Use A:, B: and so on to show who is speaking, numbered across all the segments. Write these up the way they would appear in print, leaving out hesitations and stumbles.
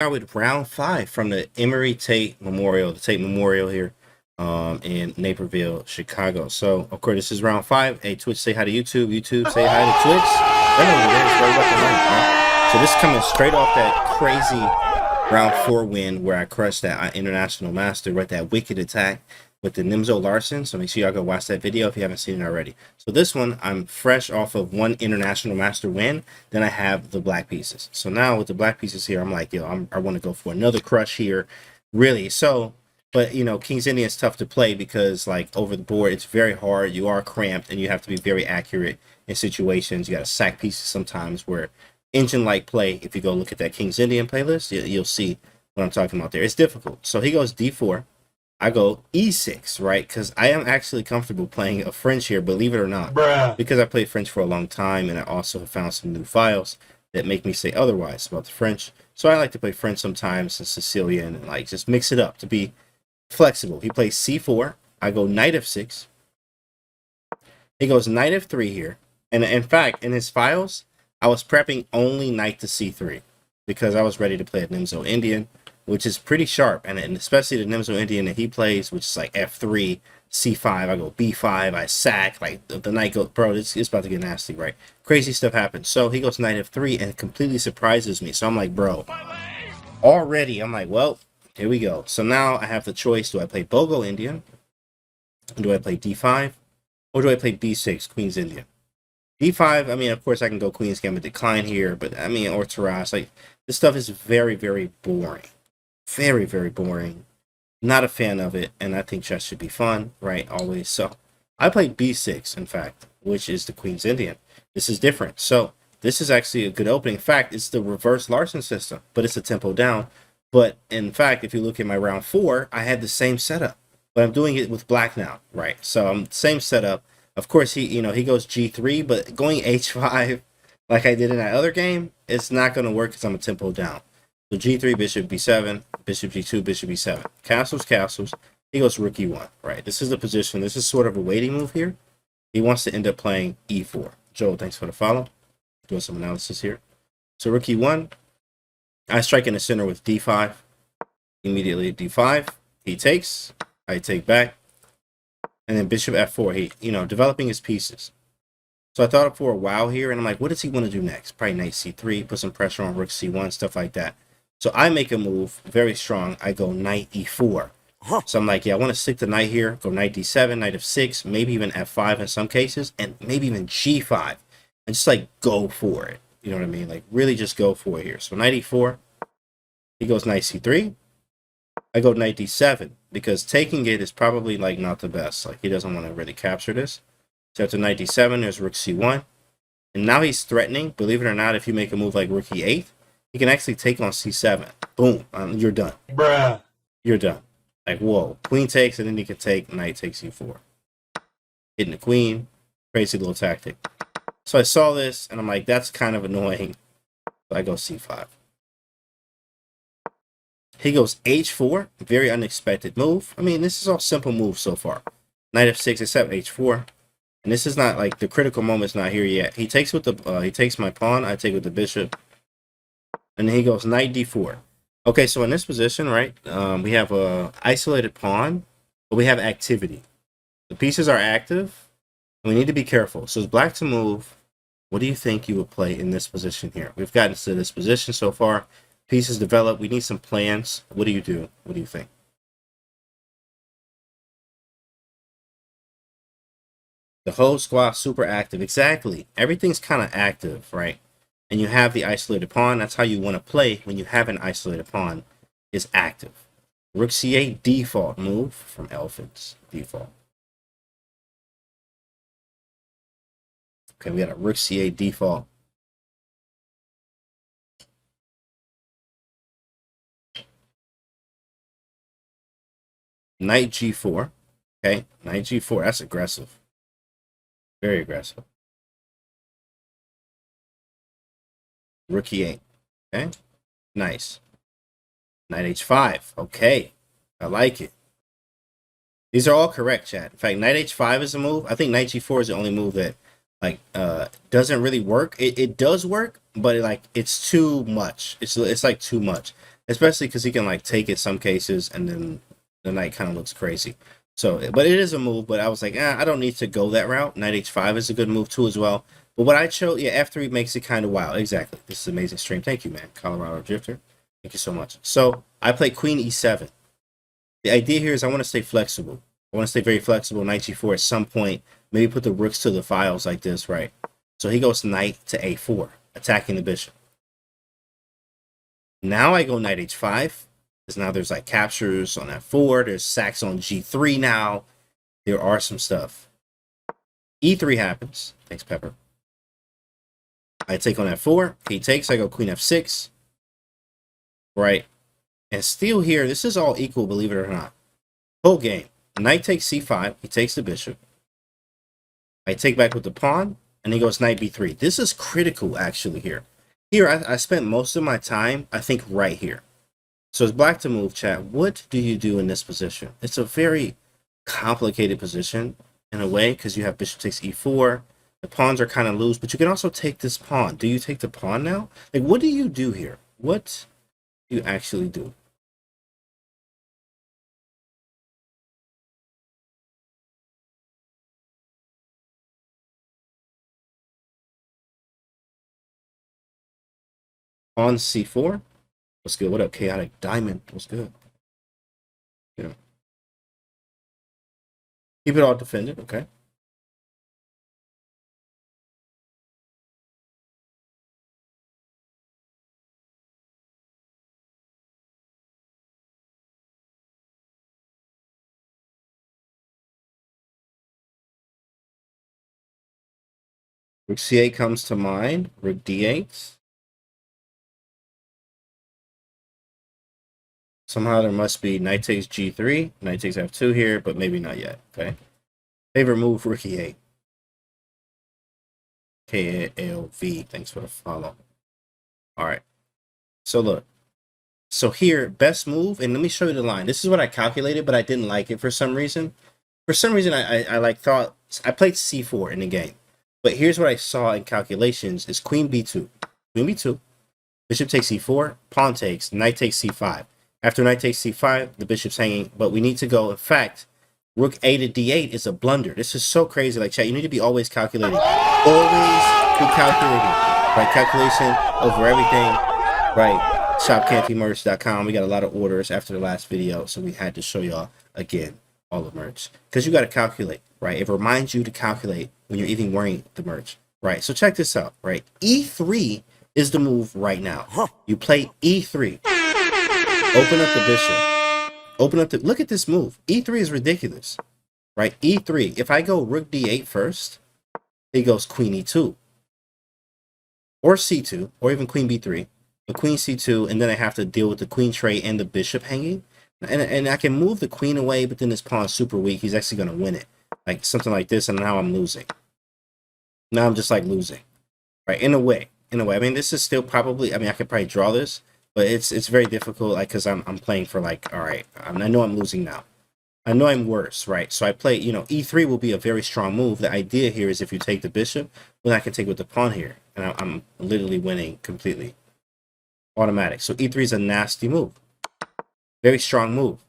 A: Start with round 5 from the Emory Tate Memorial, the Tate Memorial here in Naperville, Chicago. So, of course, this is round 5. Hey, Twitch, say hi to YouTube. YouTube, say hi to Twitch. So this is coming straight off that crazy round 4 win where I crushed that international master with that wicked attack with the Nimzo Larson. So make sure y'all go watch that video if you haven't seen it already. So this one, I'm fresh off of 1 international master win. Then I have the black pieces. So now with the black pieces here, I'm like, yo, I want to go for another crush here, really. So, but you know, King's Indian is tough to play because like over the board, it's very hard. You are cramped and you have to be very accurate in situations. You got to sack pieces sometimes where engine-like play. If you go look at that King's Indian playlist, you'll see what I'm talking about there. It's difficult. So he goes D4. I go E6, right? Because I am actually comfortable playing a French here, believe it or not. Bruh. Because I played French for a long time, and I also have found some new files that make me say otherwise about the French. So I like to play French sometimes and Sicilian, and like just mix it up to be flexible. He plays C4. I go Knight F6. He goes Knight F3 here. And in fact, in his files, I was prepping only Knight to C3 because I was ready to play a Nimzo Indian, which is pretty sharp, and especially the Nimzo Indian that he plays, which is like F3, C5, I go B5, I sack, like the knight goes, bro, it's about to get nasty, right? Crazy stuff happens. So he goes Knight F3 and it completely surprises me. So I'm like, bro, already, I'm like, well, here we go. So now I have the choice, do I play Bogo Indian? Do I play D5? Or do I play B6, Queen's Indian? D5, I mean, of course I can go Queen's Gambit Decline here, but I mean, or Taras, like, this stuff is very, very boring. Very, very boring. Not a fan of it, and I think chess should be fun, right? Always. So I played B6, in fact, which is the Queen's Indian. This is different. So this is actually a good opening. In fact, it's the reverse Larson system, but it's a tempo down. But in fact, if you look at my round 4, I had the same setup, but I'm doing it with black now, right? So I'm same setup. Of course, he goes G3, but going H5 like I did in that other game, it's not going to work because I'm a tempo down. So G3, Bishop B7, Bishop G2, Bishop B7. Castles, castles. He goes Rook E1, right? This is the position. This is sort of a waiting move here. He wants to end up playing E4. Joel, thanks for the follow. Doing some analysis here. So Rook E1. I strike in the center with D5. Immediately D5. He takes. I take back. And then Bishop F4. He, developing his pieces. So I thought for a while here, and I'm like, what does he want to do next? Probably Knight C3, put some pressure on Rook C1, stuff like that. So I make a move, very strong. I go Knight E4. So I'm like, yeah, I want to stick the Knight here. Go Knight D7, Knight F6, maybe even F5 in some cases, and maybe even G5. And just like go for it. You know what I mean? Like really just go for it here. So Knight E4. He goes Knight C3. I go Knight D7 because taking it is probably like not the best. Like he doesn't want to really capture this. So after Knight D7, there's Rook C1. And now he's threatening. Believe it or not, if you make a move like Rook E8, he can actually take on C7. Boom. You're done. Bruh. You're done. Like, whoa. Queen takes, and then he can take. Knight takes E4. Hitting the queen. Crazy little tactic. So I saw this, and I'm like, that's kind of annoying. So I go C5. He goes H4. Very unexpected move. I mean, this is all simple moves so far. Knight F6 except H4. And this is not like the critical moment's not here yet. He takes with the he takes my pawn. I take with the bishop, and then he goes Knight D4. Okay, so in this position, right, we have a isolated pawn, but we have activity. The pieces are active. And we need to be careful. So it's black to move. What do you think you would play in this position here? We've gotten to this position so far. Pieces develop. We need some plans. What do you do? What do you think? The whole squad super active. Exactly. Everything's kind of active, right? And you have the isolated pawn. That's how you want to play when you have an isolated pawn is active. Rook C8 default move from Elephants. Default. Okay, we got a Rook C8 default. Knight G4. Okay, Knight G4. That's aggressive. Very aggressive. Rook E8. Okay. Nice. Knight H5. Okay. I like it. These are all correct, chat. In fact, Knight H5 is a move. I think Knight G4 is the only move that like doesn't really work. It does work, but it's too much. It's like too much. especially because he can like take it some cases, and then the knight kind of looks crazy. So, but it is a move. But I was like, I don't need to go that route. Knight h5 is a good move too as well. But what I chose, yeah, f3 makes it kind of wild. Exactly. This is an amazing stream. Thank you, man, Colorado Drifter. Thank you so much. So I play queen e7. The idea here is I want to stay flexible. I want to stay very flexible. Knight g4 at some point. Maybe put the rooks to the files like this, right? So he goes knight to a4, attacking the bishop. Now I go knight h5, because now there's like captures on f4. There's sacks on g3 now. There are some stuff. e3 happens. Thanks, Pepper. I take on f4. He takes. I go queen f6. Right? And still here, this is all equal, believe it or not. Whole game. Knight takes c5. He takes the bishop. I take back with the pawn, and he goes knight b3. This is critical, actually, here. Here, I spent most of my time, I think, right here. So it's black to move, chat. What do you do in this position? It's a very complicated position, in a way, because you have bishop takes e4. The pawns are kind of loose, but you can also take this pawn. Do you take the pawn now? Like, what do you do here? What do you actually do? On c4. What's good? What up, Chaotic Diamond? What's good? Yeah. Keep it all defended, okay? Rook c8 comes to mind. Rook d8. Somehow there must be knight takes g3, knight takes f2 here, but maybe not yet, okay? Favorite move, rook e8. KLV, thanks for the follow. All right. So look. So here, best move, and let me show you the line. This is what I calculated, but I didn't like it for some reason. For some reason, I like thought, I played c4 in the game. But here's what I saw in calculations is queen b2. Queen b2, bishop takes e4, pawn takes, knight takes c5. After knight takes c5, the bishop's hanging, but we need to go, in fact, rook a to d8 is a blunder. This is so crazy. Like, chat, you need to be always calculating. Always be calculating. Right, calculation over everything. Right, shopcantymerch.com. We got a lot of orders after the last video, so we had to show y'all again all the merch. Because you got to calculate, right? It reminds you to calculate when you're even wearing the merch, right? So check this out, right? E3 is the move right now. You play E3. Open up the bishop. Open up the... Look at this move. E3 is ridiculous, right? E3. If I go rook d8 first, it goes queen e2. Or c2. Or even queen b3. And queen c2. And then I have to deal with the queen tray and the bishop hanging. And I can move the queen away, but then this pawn's super weak. He's actually going to win it. Like something like this, and now I'm losing. Now I'm just like losing. Right? In a way. I mean, this is still probably... I mean, I could probably draw this. But it's very difficult, like, because I'm playing for, like, all right, I know I'm losing now. I know I'm worse, right? So I play, you know, e3 will be a very strong move. The idea here is if you take the bishop, then I can take with the pawn here. And I'm literally winning completely. Automatic. So e3 is a nasty move. Very strong move.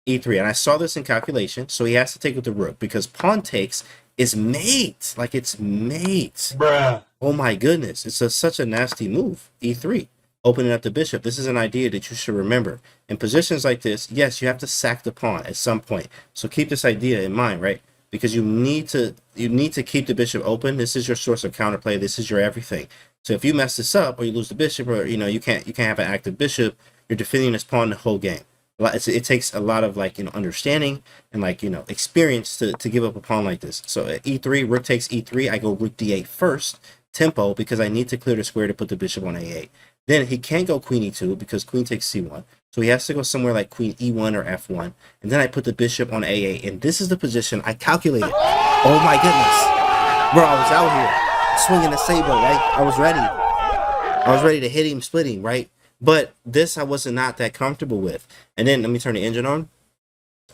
A: e3. And I saw this in calculation, so he has to take with the rook, because pawn takes is mate. Like, it's mate. Bruh. Oh, my goodness. It's such a nasty move, e3. Opening up the bishop. This is an idea that you should remember. In positions like this, yes, you have to sack the pawn at some point. So keep this idea in mind, right? Because you need to keep the bishop open. This is your source of counterplay. This is your everything. So if you mess this up, or you lose the bishop, or you know you can't have an active bishop, you're defending this pawn the whole game. It takes a lot of like understanding and like experience to give up a pawn like this. So at e3, rook takes e3. I go rook d8 first, tempo, because I need to clear the square to put the bishop on a8. Then he can't go queen e2 because queen takes c1. So he has to go somewhere like queen e1 or f1. And then I put the bishop on a8. And this is the position I calculated. Oh my goodness. Bro, I was out here swinging the saber, right? I was ready. I was ready to hit him, split him, right? But this I was not that comfortable with. And then let me turn the engine on.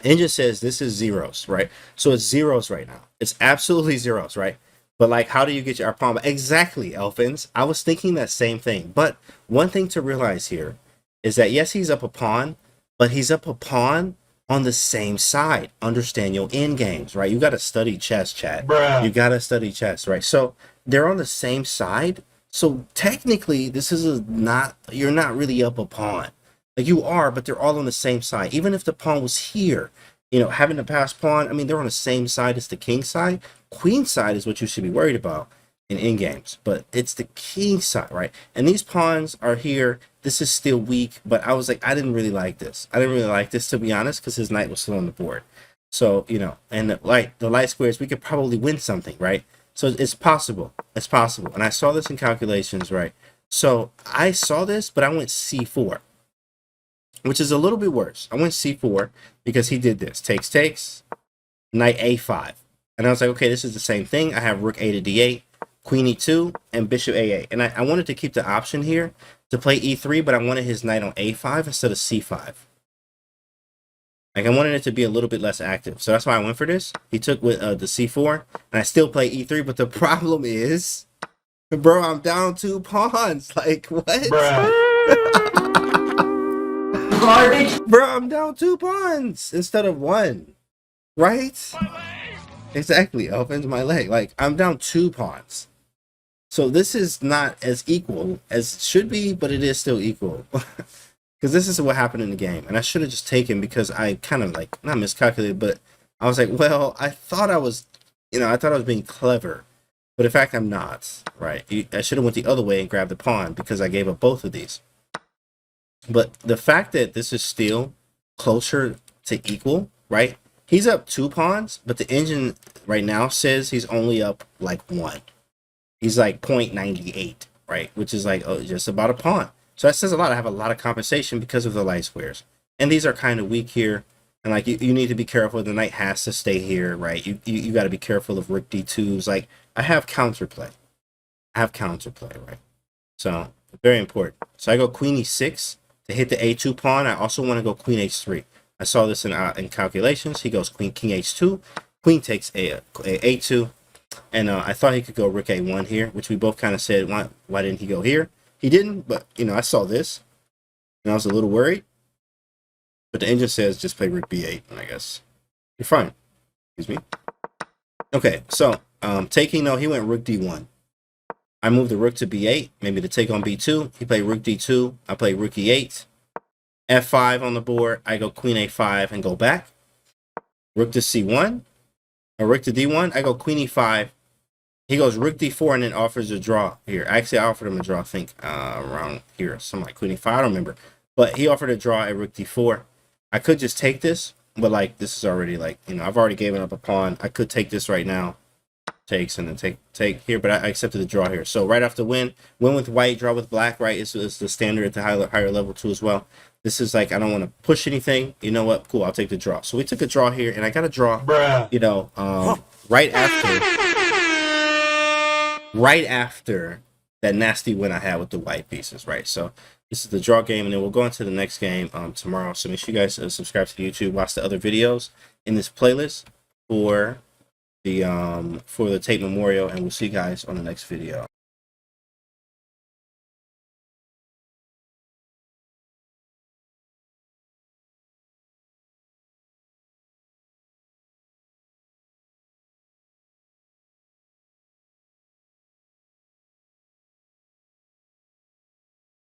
A: Engine says this is zeros, right? So it's zeros right now. It's absolutely zeros, right? But like, how do you get your pawn back? Exactly, Elfins. I was thinking that same thing. But one thing to realize here is that yes, he's up a pawn, but he's up a pawn on the same side. Understand your end games, right? You got to study chess, chat.
B: Bruh.
A: You got to study chess, right? So they're on the same side. So technically, this is you're not really up a pawn. Like you are, but they're all on the same side. Even if the pawn was here, you know, having the pass pawn, I mean, they're on the same side as the king side. Queen side is what you should be worried about in end games, but it's the king side, right? And these pawns are here. This is still weak, but I was like, I didn't really like this. I didn't really like this, to be honest, because his knight was still on the board. So, you know, and the light squares, we could probably win something, right? So it's possible. It's possible. And I saw this in calculations, right? So I saw this, but I went c4, which is a little bit worse. I went c4 because he did this. Takes, knight a5. And I was like, okay, this is the same thing. I have rook a to d8, queen e2, and bishop a8. And I wanted to keep the option here to play e3, but I wanted his knight on a5 instead of c5. Like, I wanted it to be a little bit less active. So that's why I went for this. He took with the c4, and I still play e3, but the problem is, bro, I'm down 2 pawns. Like, what?
B: Garbage.
A: Bro, I'm down 2 pawns instead of 1. Right? Exactly. Opens my leg. Like, I'm down 2 pawns. So this is not as equal as it should be, but it is still equal. Because this is what happened in the game. And I should have just taken, because I kind of like, not miscalculated, but I was like, well, I thought I was, you know, I thought I was being clever. But in fact, I'm not, right? I should have went the other way and grabbed the pawn, because I gave up both of these. But the fact that this is still closer to equal, right? He's up 2 pawns, but the engine right now says he's only up like 1. He's like 0.98, right? Which is like, oh, just about a pawn. So that says a lot. I have a lot of compensation because of the light squares. And these are kind of weak here. And like, you need to be careful. The knight has to stay here, right? You got to be careful of rook d2s. Like, I have counterplay. Right? So, very important. So I go queen e6 to hit the a2 pawn. I also want to go queen h3. I saw this in calculations. He goes king h2. Queen takes a2. And I thought he could go rook a1 here, which we both kind of said, why didn't he go here? He didn't, but, you know, I saw this, and I was a little worried. But the engine says just play rook b8, and I guess you're fine. Excuse me. Okay, so taking, no, he went rook d1. I moved the rook to b8, maybe to take on b2. He played rook d2. I play rook e8. f5 on the board. I go queen a5 and go back. Rook to c1. Or rook to d1. I go queen e5. He goes rook d4 and then offers a draw here. Actually, I offered him a draw, I think, around here. Something like queen e5, I don't remember. But he offered a draw at rook d4. I could just take this, but, like, this is already, like, you know, I've already given up a pawn. I could take this right now. Takes and then take here, but I accepted the draw here. So right after win with white, draw with black, right? It's the standard at the higher level too as well. This is like, I don't want to push anything. You know what? Cool, I'll take the draw. So we took a draw here, and I got a draw, you know, right after that nasty win I had with the white pieces, right? So this is the draw game, and then we'll go into the next game tomorrow. So make sure you guys subscribe to the YouTube, watch the other videos in this playlist for the Tate Memorial, and we'll see you guys on the next video.